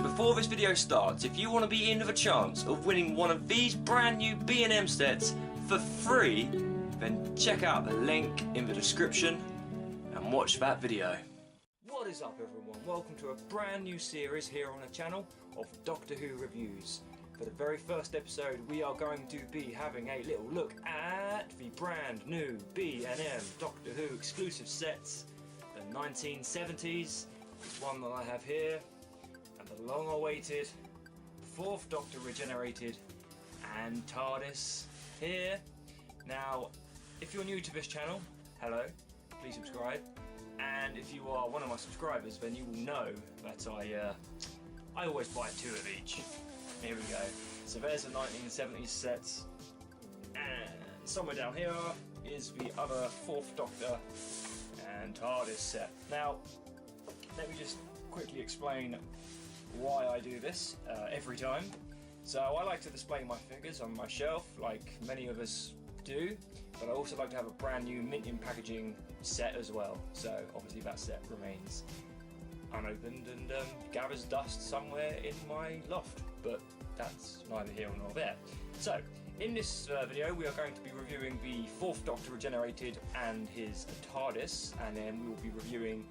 before this video starts, if you want to be in with a chance of winning one of these brand new B&M sets for free, then check out the link in the description and watch that video. What is up everyone, welcome to a brand new series here on the channel of Doctor Who reviews. For the very first episode we are going to be having a little look at the brand new B&M Doctor Who exclusive sets, the 1970s, this one that I have here, and the long awaited Fourth Doctor Regenerated and TARDIS here. Now if you're new to this channel, hello, please subscribe, and if you are one of my subscribers then you will know that I always buy two of each. Here we go. So there's the 1970s sets, and somewhere down here is the other Fourth Doctor and TARDIS set. Now, let me just quickly explain why I do this every time. So I like to display my figures on my shelf, like many of us do, but I also like to have a brand new mint in packaging set as well. So obviously that set remains unopened and gathers dust somewhere in my loft, but that's neither here nor there. So in this video we are going to be reviewing the Fourth Doctor Regenerated and his TARDIS, and then we will be reviewing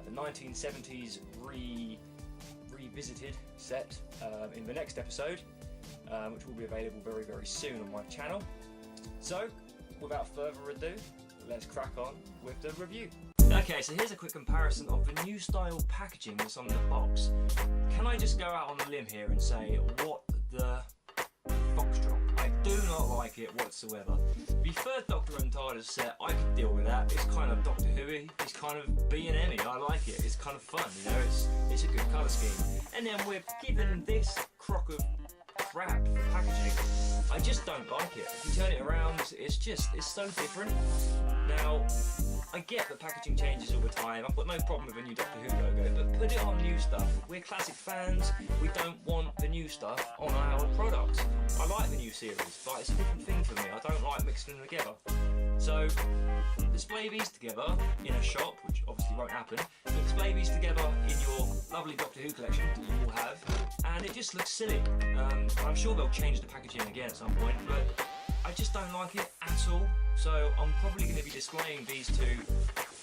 the 1970s revisited set in the next episode, which will be available very, very soon on my channel. So without further ado, let's crack on with the review. Okay, so here's a quick comparison of the new style packaging that's on the box. Can I just go out on a limb here and say, what the foxtrot? I do not like it whatsoever. The Third Doctor and TARDIS set, I can deal with that. It's kind of Doctor Who-y, it's kind of B&M-y, I like it. It's kind of fun, you know, it's a good colour scheme. And then we're given this crock of crap for packaging. I just don't like it. If you turn it around, it's so different. Now, I get that packaging changes all the time. I've got no problem with a new Doctor Who logo, but put it on new stuff. We're classic fans. We don't want the new stuff on our products. I like the new series, but it's a different thing for me. I don't like mixing them together. So, display these together in a shop, which obviously won't happen, but display these together in your lovely Doctor Who collection that you will have, and it just looks silly. I'm sure they'll change the packaging again at some point, but I just don't like it at all. So I'm probably going to be displaying these two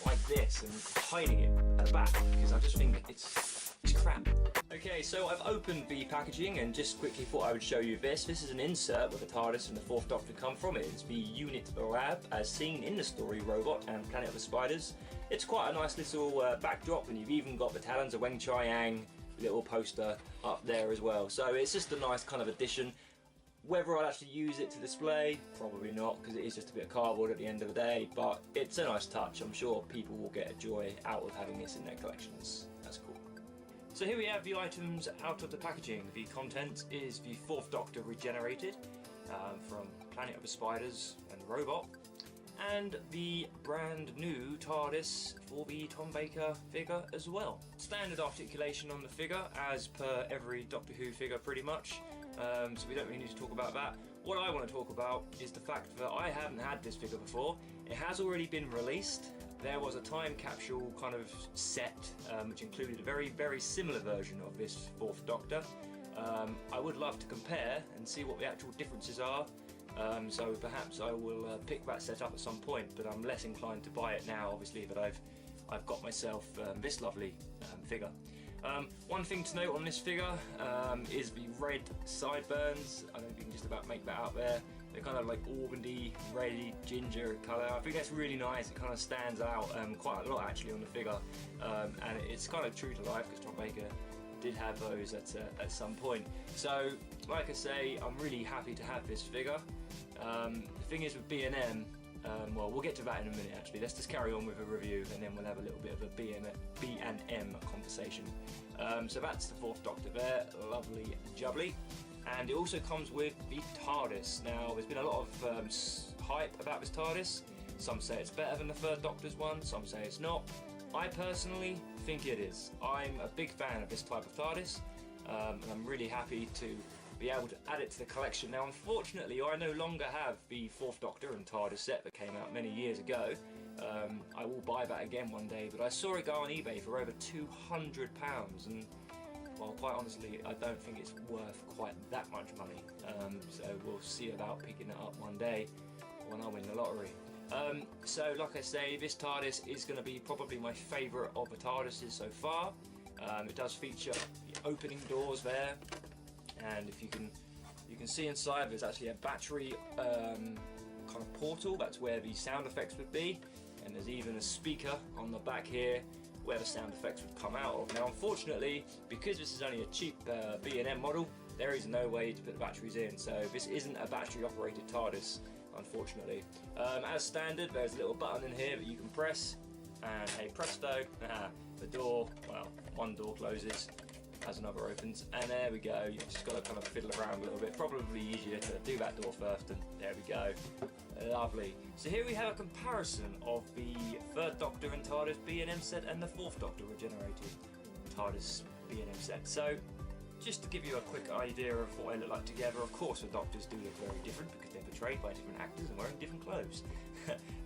like this and hiding it at the back because I just think it's crap. Okay, so I've opened the packaging and just quickly thought I would show you this. This is an insert where the TARDIS and the Fourth Doctor come from. It is the Unit Lab as seen in the story Robot and Planet of the Spiders. It's quite a nice little backdrop, and you've even got the talons of Weng Chiang little poster up there as well. So it's just a nice kind of addition. Whether I'll actually use it to display, probably not, because it is just a bit of cardboard at the end of the day, but it's a nice touch. I'm sure people will get a joy out of having this in their collections. That's cool. So here we have the items out of the packaging. The content is the Fourth Doctor Regenerated from Planet of the Spiders and Robot, and the brand new TARDIS for the Tom Baker figure as well. Standard articulation on the figure as per every Doctor Who figure pretty much. So we don't really need to talk about that. What I want to talk about is the fact that I haven't had this figure before. It has already been released. There was a time capsule kind of set which included a very, very similar version of this Fourth Doctor. I would love to compare and see what the actual differences are. So perhaps I will pick that set up at some point, but I'm less inclined to buy it now, obviously, that I've got myself this lovely figure. One thing to note on this figure is the red sideburns. I don't know if you can just about make that out there. They're kind of like organdy, reddy, ginger colour. I think that's really nice. It kind of stands out quite a lot actually on the figure, and it's kind of true to life because Tom Baker did have those at some point. So, like I say, I'm really happy to have this figure. The thing is with B&M, well, we'll get to that in a minute actually. Let's just carry on with a review and then we'll have a little bit of a B&M conversation. So that's the Fourth Doctor there, lovely jubbly. And it also comes with the TARDIS. Now, there's been a lot of hype about this TARDIS. Some say it's better than the Third Doctor's one, some say it's not. I personally think it is. I'm a big fan of this type of TARDIS, and I'm really happy to be able to add it to the collection. Now, unfortunately, I no longer have the Fourth Doctor and TARDIS set that came out many years ago. I will buy that again one day, but I saw it go on eBay for over £200, and well, quite honestly, I don't think it's worth quite that much money. So we'll see about picking it up one day when I win the lottery. So like I say, this TARDIS is going to be probably my favourite of the TARDISes so far. It does feature the opening doors there, and if you can see inside, there's actually a battery kind of portal. That's where the sound effects would be, and there's even a speaker on the back here where the sound effects would come out of. Now unfortunately, because this is only a cheap B&M model, there is no way to put the batteries in, so this isn't a battery operated TARDIS, unfortunately. As standard, there's a little button in here that you can press, and hey presto, the door, well, one door closes as another opens, and there we go. You've just got to kind of fiddle around a little bit. Probably easier to do that door first, and there we go. Lovely. So here we have a comparison of the Third Doctor and TARDIS B&M set and the Fourth Doctor regenerated TARDIS B&M set. So just to give you a quick idea of what they look like together, of course the Doctors do look very different because they're portrayed by different actors and wearing different clothes.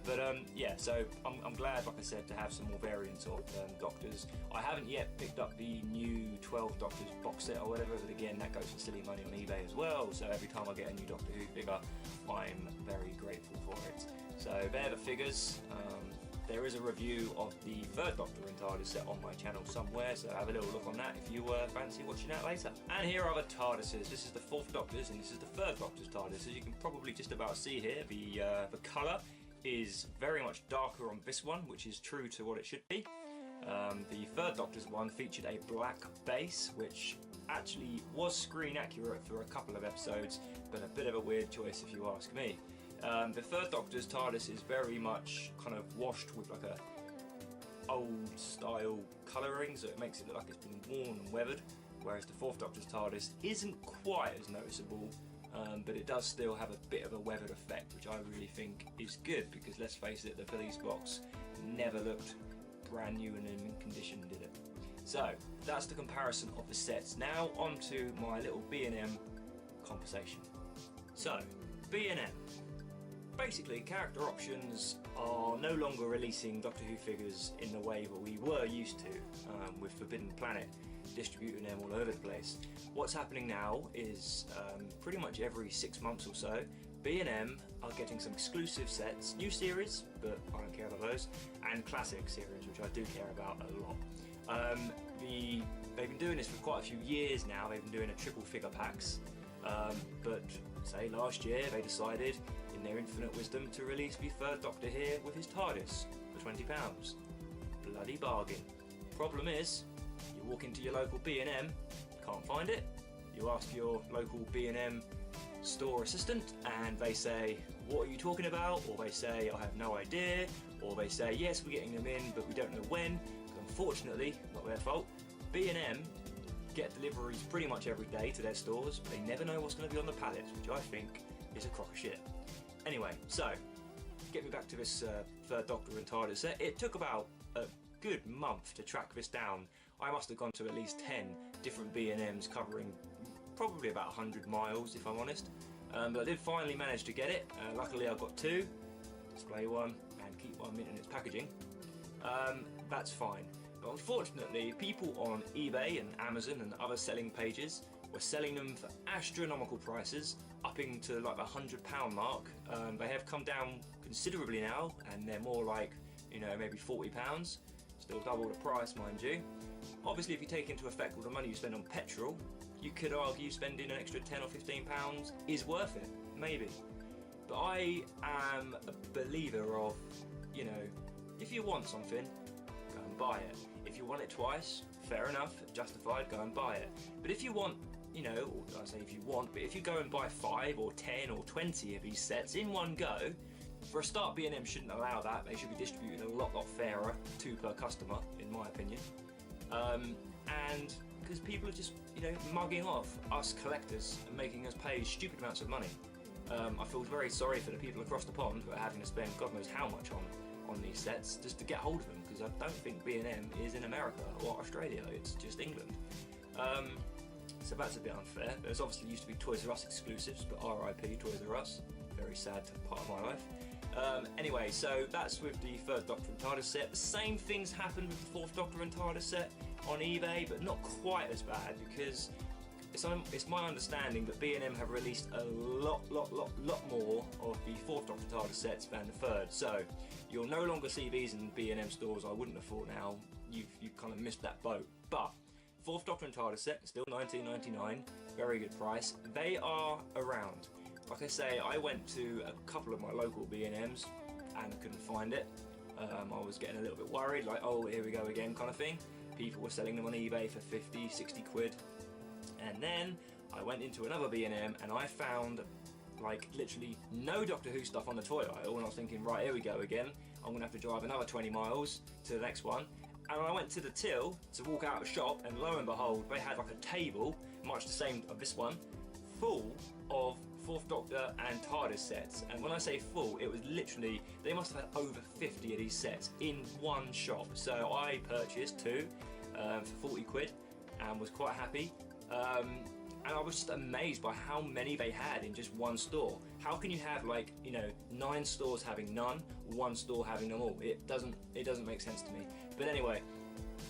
But yeah, so I'm glad, like I said, to have some more variants of Doctors. I haven't yet picked up the new 12 Doctors box set or whatever, but again, that goes for silly money on eBay as well, so every time I get a new Doctor Who figure, I'm very grateful for it. So they're the figures. There is a review of the Third Doctor and TARDIS set on my channel somewhere, so have a little look on that if you fancy watching that later. And here are the TARDISes. This is the Fourth Doctor's and this is the Third Doctor's TARDIS. As you can probably just about see here, the colour is very much darker on this one, which is true to what it should be. The Third Doctor's one featured a black base, which actually was screen accurate for a couple of episodes, but a bit of a weird choice if you ask me. The Third Doctor's TARDIS is very much kind of washed with like a old style colouring, so it makes it look like it's been worn and weathered, whereas the Fourth Doctor's TARDIS isn't quite as noticeable, but it does still have a bit of a weathered effect, which I really think is good, because let's face it, the police box never looked brand new and in mint condition, did it? So that's the comparison of the sets. Now on to my little B&M conversation. So B&M. Basically, Character Options are no longer releasing Doctor Who figures in the way that we were used to, with Forbidden Planet distributing them all over the place. What's happening now is pretty much every 6 months or so, B&M are getting some exclusive sets, new series, but I don't care about those, and classic series, which I do care about a lot. They've been doing this for quite a few years now. They've been doing a triple figure packs, but say last year they decided, in their infinite wisdom, to release the Third Doctor here with his TARDIS for £20. Bloody bargain. Problem is, you walk into your local B&M, can't find it. You ask your local B&M store assistant and they say, what are you talking about? Or they say, I have no idea. Or they say, yes, we're getting them in, but we don't know when. But unfortunately, not their fault, B&M get deliveries pretty much every day to their stores, but they never know what's going to be on the pallets, which I think is a crock of shit. Anyway, so, get me back to this Third Doctor and TARDIS set. It took about a good month to track this down. I must have gone to at least 10 different B&Ms covering probably about 100 miles, if I'm honest. But I did finally manage to get it. Luckily I got two, display one and keep one mint in its packaging. That's fine. But unfortunately, people on eBay and Amazon and other selling pages were selling them for astronomical prices, upping to like the £100 mark. They have come down considerably now, and they're more like, you know, maybe £40. Still double the price, mind you. Obviously, if you take into effect all the money you spend on petrol, you could argue spending an extra £10 or £15 is worth it, maybe. But I am a believer of, you know, if you want something, go and buy it. If you want it twice, fair enough, justified, go and buy it. But if you want, you know, I say if you want, but if you go and buy 5 or 10 or 20 of these sets in one go, for a start, B&M shouldn't allow that. They should be distributed a lot fairer, 2 per customer, in my opinion. And because people are just, you know, mugging off us collectors and making us pay stupid amounts of money. I feel very sorry for the people across the pond who are having to spend God knows how much on these sets just to get hold of them, because I don't think B&M is in America or Australia, it's just England. So that's a bit unfair. There's obviously used to be Toys R Us exclusives, but RIP Toys R Us, very sad part of my life. Anyway, so that's with the Third Doctor and TARDIS set. The same things happened with the Fourth Doctor and TARDIS set. on eBay, but not quite as bad, because it's my understanding that B&M have released a lot more of the Fourth Doctor Tardis sets than the third. So you'll no longer see these in B&M stores. I wouldn't have thought now. You've kind of missed that boat. But Fourth Doctor and Tardis set, still $19.99, very good price. They are around. Like I say, I went to a couple of my local B&Ms and I couldn't find it. I was getting a little bit worried, like, oh, here we go again kind of thing. People were selling them on eBay for 50, 60 quid. And then I went into another B&M and I found like literally no Doctor Who stuff on the toy aisle, and I was thinking, right, here we go again. I'm gonna have to drive another 20 miles to the next one. And I went to the till to walk out of the shop, and lo and behold, they had like a table, much the same of this one, full of Fourth Doctor and TARDIS sets. And when I say full, it was literally, they must have had over 50 of these sets in one shop. So I purchased two for 40 quid and was quite happy. And I was just amazed by how many they had in just one store. How can you have, like, you know, 9 stores having none, one store having them all? It doesn't make sense to me. But anyway,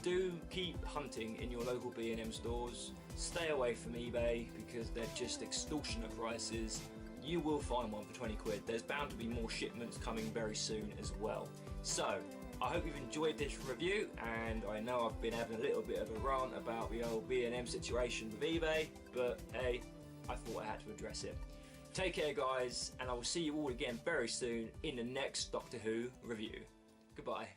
do keep hunting in your local B&M stores. Stay away from eBay because they're just extortionate prices. You will find one for 20 quid. There's bound to be more shipments coming very soon as well. So, I hope you've enjoyed this review, and I know I've been having a little bit of a rant about the old B&M situation with eBay, but hey, I thought I had to address it. Take care guys, and I will see you all again very soon in the next Doctor Who review. Goodbye.